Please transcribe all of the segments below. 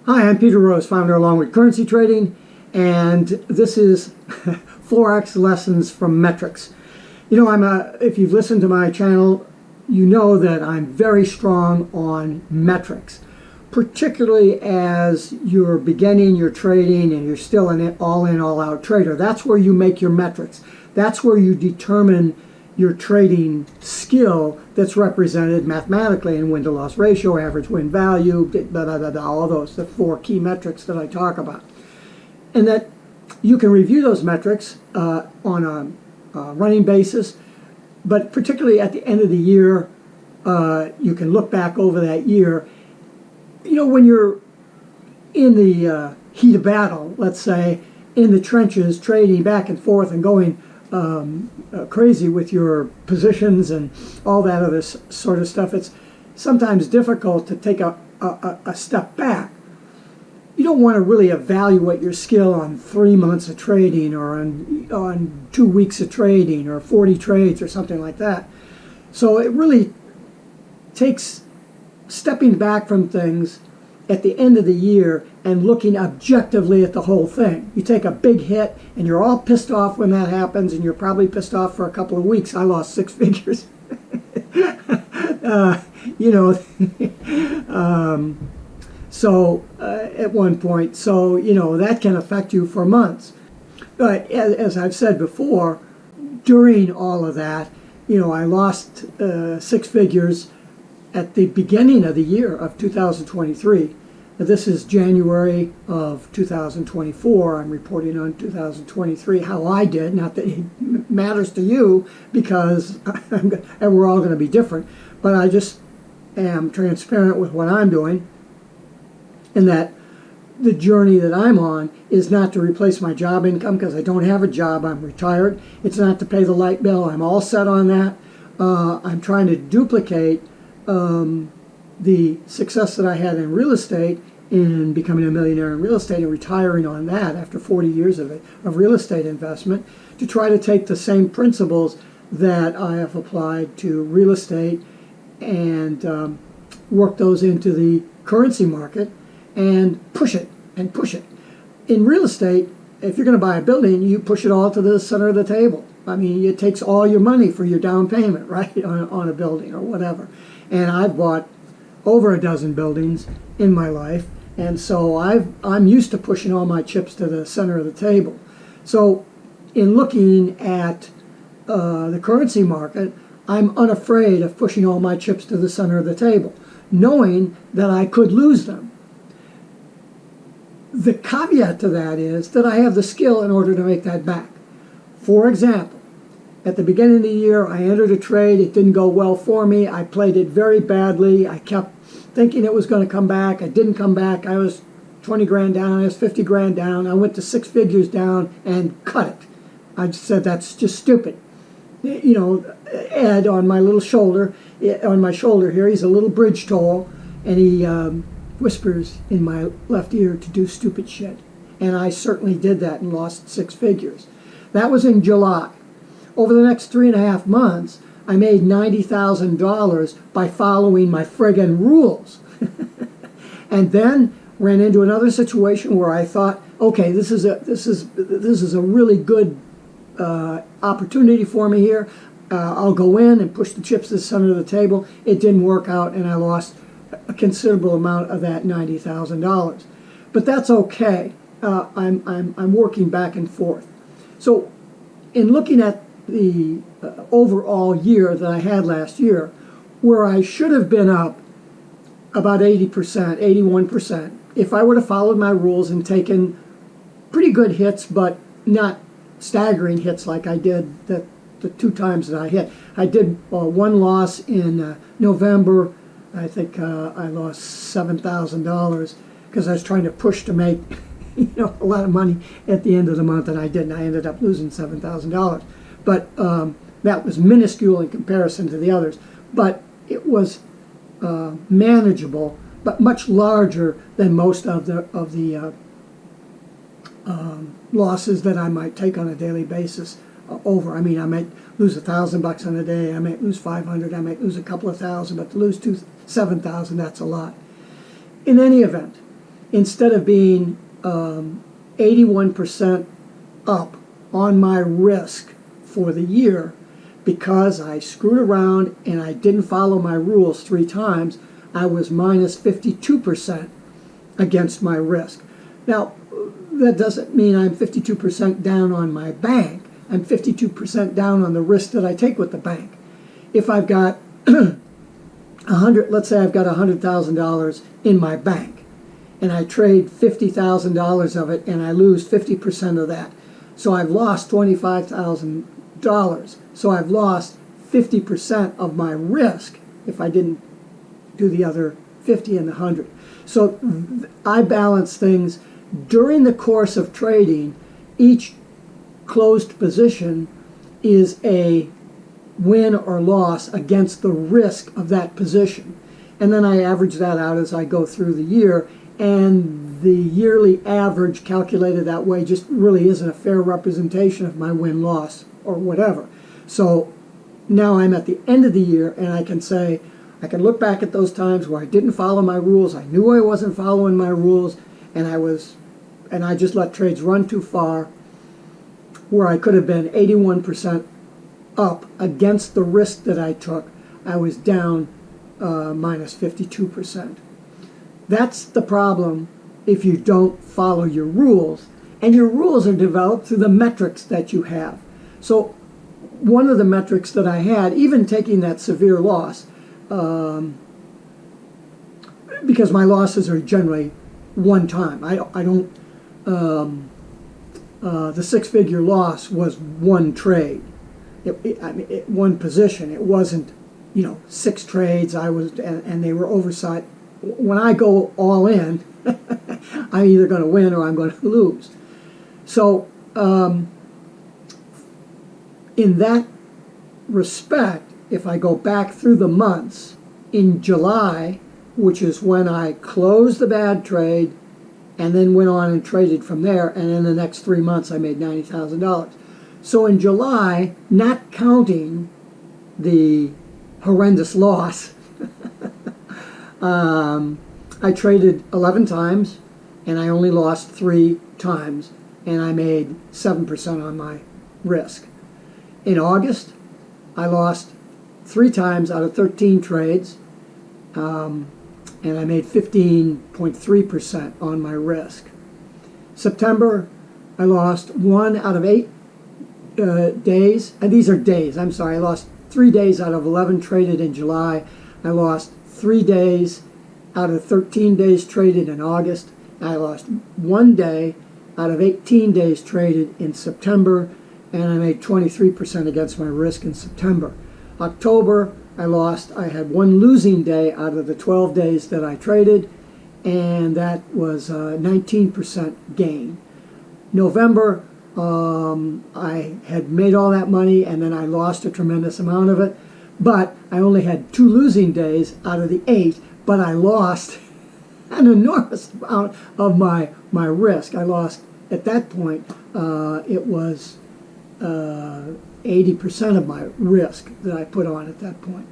Hi, I'm Peter Rose, founder of Longwood Currency Trading, and this is Forex Lessons from Metrics. You know, if you've listened to my channel, you know that I'm very strong on metrics, particularly as you're beginning your trading and you're still an all-in, all-out trader. That's where you make your metrics. That's where you determine your trading skill that's represented mathematically in win-to-loss ratio, average win value, all those, the 4 key metrics that I talk about. And that you can review those metrics on a running basis, but particularly at the end of the year, you can look back over that year. You know, when you're in the heat of battle, let's say, in the trenches, trading back and forth and going crazy with your positions and all that other sort of stuff, it's sometimes difficult to take a step back. You don't want to really evaluate your skill on 3 months of trading or on 2 weeks of trading or 40 trades or something like that. So it really takes stepping back from things at the end of the year and looking objectively at the whole thing. You take a big hit and you're all pissed off when that happens, and you're probably pissed off for a couple of weeks. I lost 6 figures. At one point, so you know that can affect you for months. But as I've said before, during all of that, you know, I lost 6 figures at the beginning of the year of 2023. This is January of 2024. I'm reporting on 2023, how I did. Not that it matters to you, because we're all going to be different. But I just am transparent with what I'm doing, and that the journey that I'm on is not to replace my job income, because I don't have a job. I'm retired. It's not to pay the light bill. I'm all set on that. I'm trying to duplicate the success that I had in real estate, in becoming a millionaire in real estate and retiring on that after 40 years of real estate investment, to try to take the same principles that I have applied to real estate and work those into the currency market and push it and push it. In real estate, if you're going to buy a building, you push it all to the center of the table. I mean, it takes all your money for your down payment, right, on a building or whatever. And I've bought over a dozen buildings in my life, and so I'm used to pushing all my chips to the center of the table. So in looking at the currency market, I'm unafraid of pushing all my chips to the center of the table, knowing that I could lose them. The caveat to that is that I have the skill in order to make that back. For example, at the beginning of the year, I entered a trade. It didn't go well for me. I played it very badly. I kept thinking it was going to come back. It didn't come back. I was 20 grand down. I was 50 grand down. I went to 6 figures down and cut it. I just said, that's just stupid. You know, Ed on my little shoulder, on my shoulder here, he's a little bridge toll, and he whispers in my left ear to do stupid shit. And I certainly did that and lost 6 figures. That was in July. Over the next 3.5 months, I made $90,000 by following my friggin' rules. And then ran into another situation where I thought, okay, this is a really good opportunity for me here. I'll go in and push the chips to the center of the table. It didn't work out, and I lost a considerable amount of that $90,000. But that's okay. I'm working back and forth. So in looking at the overall year that I had last year, where I should have been up about 80%, 81%, if I would have followed my rules and taken pretty good hits, but not staggering hits like I did the 2 times that I hit. I did one loss in November. I think I lost $7,000 because I was trying to push to make a lot of money at the end of the month, and I didn't. I ended up losing $7,000. But that was minuscule in comparison to the others. But it was manageable, but much larger than most of the losses that I might take on a daily basis over. I mean, I might lose $1,000 on a day. I might lose 500. I might lose a couple of thousand. But to lose 7,000, that's a lot. In any event, instead of being 81% up on my risk for the year, because I screwed around and I didn't follow my rules 3 times, I was minus 52% against my risk. Now, that doesn't mean I'm 52% down on my bank. I'm 52% down on the risk that I take with the bank. If I've got let's say I've got $100,000 in my bank, and I trade $50,000 of it, and I lose 50% of that. So I've lost $25,000. So I've lost 50% of my risk if I didn't do the other 50 and the 100. So I balance things during the course of trading. Each closed position is a win or loss against the risk of that position. And then I average that out as I go through the year, and the yearly average calculated that way just really isn't a fair representation of my win-loss or whatever. So now I'm at the end of the year, and I can say, I can look back at those times where I didn't follow my rules, I knew I wasn't following my rules, and I just let trades run too far, where I could have been 81% up against the risk that I took. I was down minus 52%. That's the problem if you don't follow your rules. And your rules are developed through the metrics that you have. So one of the metrics that I had, even taking that severe loss, because my losses are generally one time. I don't. The 6-figure loss was one trade. One position. It wasn't, 6 trades. And they were oversight. When I go all in, I'm either going to win or I'm going to lose. So, in that respect, if I go back through the months, in July, which is when I closed the bad trade and then went on and traded from there, and in the next 3 months I made $90,000. So in July, not counting the horrendous loss, I traded 11 times and I only lost 3 times, and I made 7% on my risk. In August, I lost 3 times out of 13 trades, and I made 15.3% on my risk. September, I lost 1 out of 8 days, and these are days, I'm sorry, I lost 3 days out of 11 traded in July. I lost 3 days out of 13 days traded in August. I lost 1 day out of 18 days traded in September, and I made 23% against my risk in September. October, I had 1 losing day out of the 12 days that I traded, and that was a 19% gain. November, I had made all that money, and then I lost a tremendous amount of it, but I only had 2 losing days out of the 8, but I lost an enormous amount of my risk. I lost, at that point, it was 80% of my risk that I put on at that point.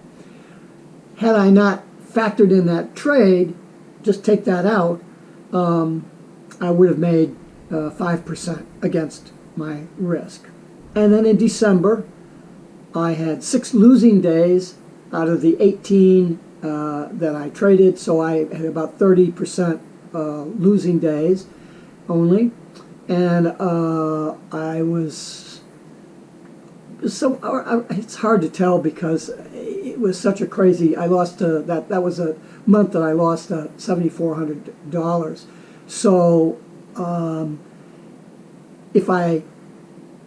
Had I not factored in that trade, just take that out, I would have made 5% against my risk. And then in December, I had 6 losing days out of the 18 that I traded, so I had about 30% losing days only. And I was, it's hard to tell because it was such a crazy, I lost, that was a month that I lost $7,400. So if I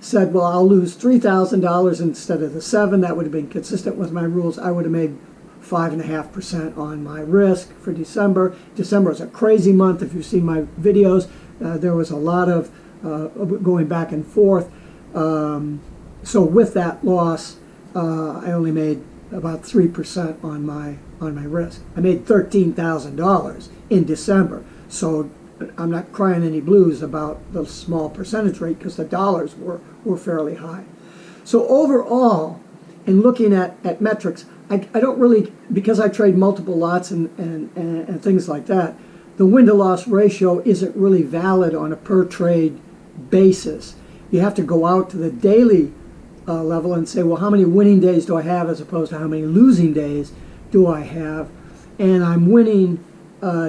said, well, I'll lose $3,000 instead of the 7, that would have been consistent with my rules, I would have made 5.5% on my risk for December. December was a crazy month. If you've seen my videos, there was a lot of going back and forth. So with that loss, I only made about 3% on my risk. I made $13,000 in December. So I'm not crying any blues about the small percentage rate because the dollars were fairly high. So overall, in looking at metrics, I don't really, because I trade multiple lots and things like that, the win-to-loss ratio isn't really valid on a per-trade basis. You have to go out to the daily level and say, well, how many winning days do I have as opposed to how many losing days do I have? And I'm winning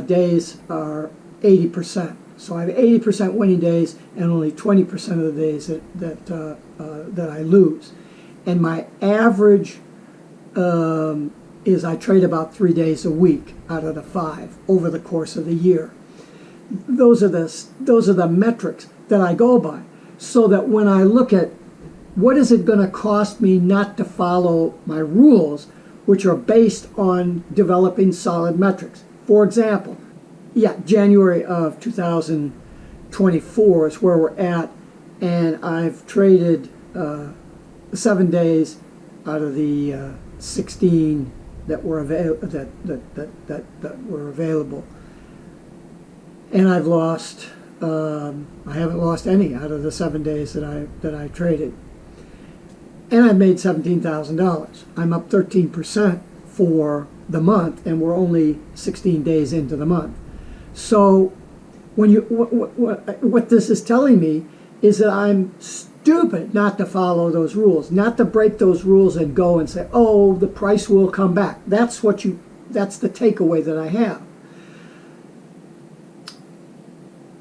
days are 80%. So I have 80% winning days and only 20% of the days that I lose. And my average is I trade about 3 days a week out of the 5 over the course of the year. Those are the metrics that I go by, so that when I look at what is it going to cost me not to follow my rules, which are based on developing solid metrics. For example, January of 2024 is where we're at, and I've traded 7 days out of the 16 that were available, and I've lost. I haven't lost any out of the 7 days that I traded, and I've made $17,000. I'm up 13% for the month, and we're only 16 days into the month. So, when what this is telling me is that I'm stupid not to follow those rules, not to break those rules and go and say, oh, the price will come back. That's the takeaway that I have.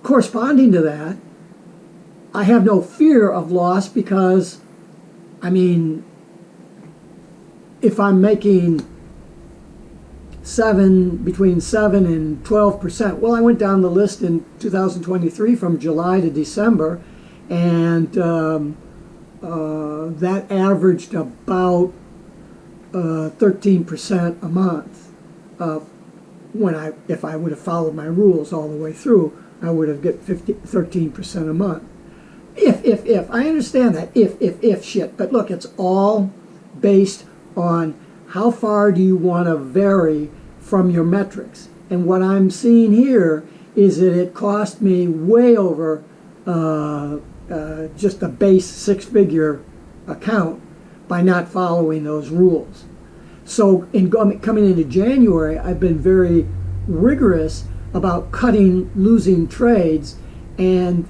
Corresponding to that, I have no fear of loss because, I mean, if I'm making between 7 and 12%, well, I went down the list in 2023 from July to December, and that averaged about 13% a month. If I would have followed my rules all the way through, I would have get 13% a month. If I understand that if shit, but look, it's all based on how far do you want to vary from your metrics. And what I'm seeing here is that it cost me way over just a base 6-figure account by not following those rules. So in coming into January, I've been very rigorous about cutting losing trades and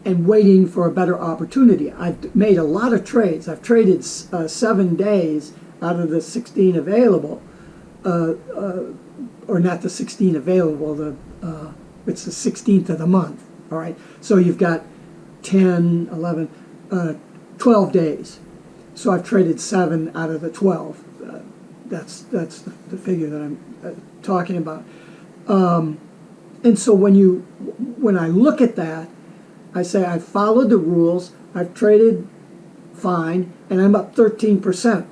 waiting for a better opportunity. I've made a lot of trades. I've traded 7 days out of the 16 available, or not the 16 available, it's the 16th of the month, all right? So you've got 10, 11, 12 days. So I've traded 7 out of the 12. That's the figure that I'm talking about. And so when I look at that, I say I've followed the rules, I've traded fine, and I'm up 13%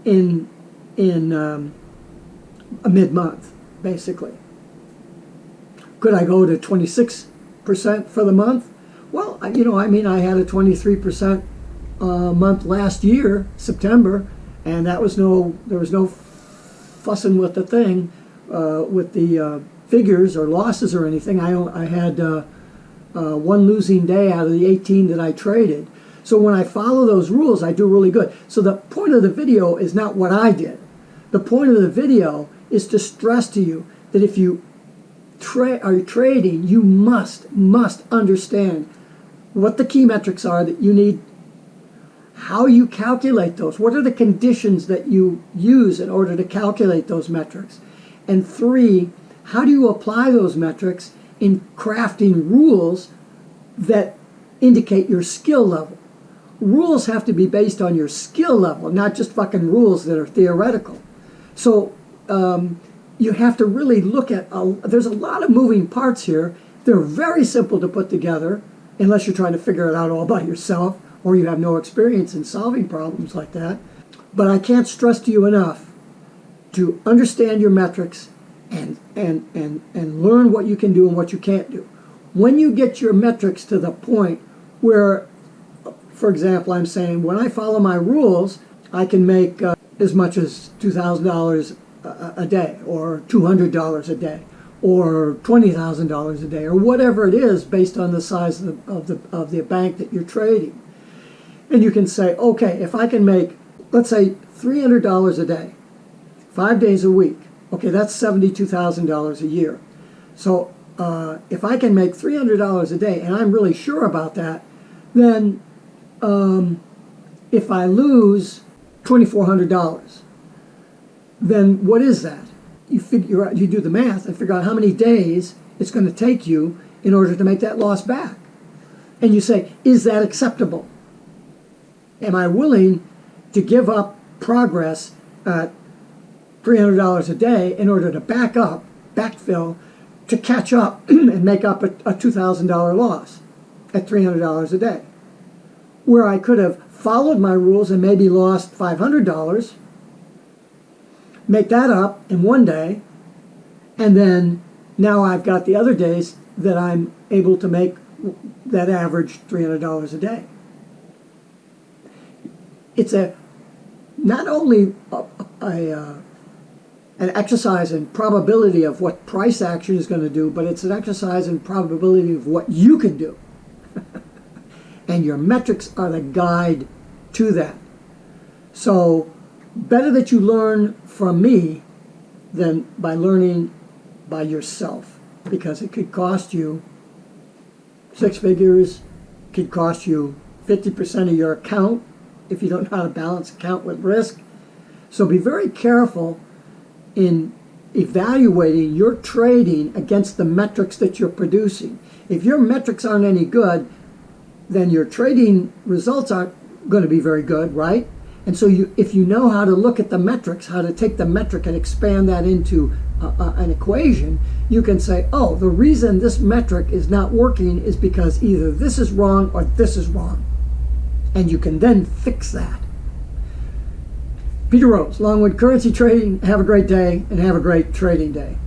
in a mid-month, basically. Could I go to 26% for the month? Well, I had a 23% month last year, September, and there was no fussing with the thing, with the figures or losses or anything. I had one losing day out of the 18 that I traded. So when I follow those rules, I do really good. So the point of the video is not what I did. The point of the video is to stress to you that if you are trading, you must understand what the key metrics are that you need, how you calculate those, what are the conditions that you use in order to calculate those metrics, and 3, how do you apply those metrics in crafting rules that indicate your skill level. Rules have to be based on your skill level, not just fucking rules that are theoretical. So you have to really look at, there's a lot of moving parts here. They're very simple to put together, unless you're trying to figure it out all by yourself, or you have no experience in solving problems like that. But I can't stress to you enough to understand your metrics and learn what you can do and what you can't do. When you get your metrics to the point where, for example, I'm saying when I follow my rules, I can make as much as $2,000 a day, or $200 a day, or $20,000 a day, or whatever it is based on the size of the bank that you're trading. And you can say, okay, if I can make, let's say, $300 a day, 5 days a week, Okay, that's $72,000 a year. So if I can make $300 a day, and I'm really sure about that, then if I lose $2,400, then what is that? You figure out, you do the math and figure out how many days it's going to take you in order to make that loss back. And you say, is that acceptable? Am I willing to give up progress at $300 a day in order to backfill, to catch up and make up a $2,000 loss at $300 a day? Where I could have followed my rules and maybe lost $500, make that up in one day, and then now I've got the other days that I'm able to make that average $300 a day. It's not only an exercise in probability of what price action is going to do, but it's an exercise in probability of what you can do. And your metrics are the guide to that. So better that you learn from me than by learning by yourself, because it could cost you 6 figures, could cost you 50% of your account if you don't know how to balance account with risk. So be very careful in evaluating your trading against the metrics that you're producing. If your metrics aren't any good, then your trading results aren't going to be very good, right? And so if you know how to look at the metrics, how to take the metric and expand that into an equation, you can say, oh, the reason this metric is not working is because either this is wrong or this is wrong. And you can then fix that. Peter Rose, Longwood Currency Trading. Have a great day and have a great trading day.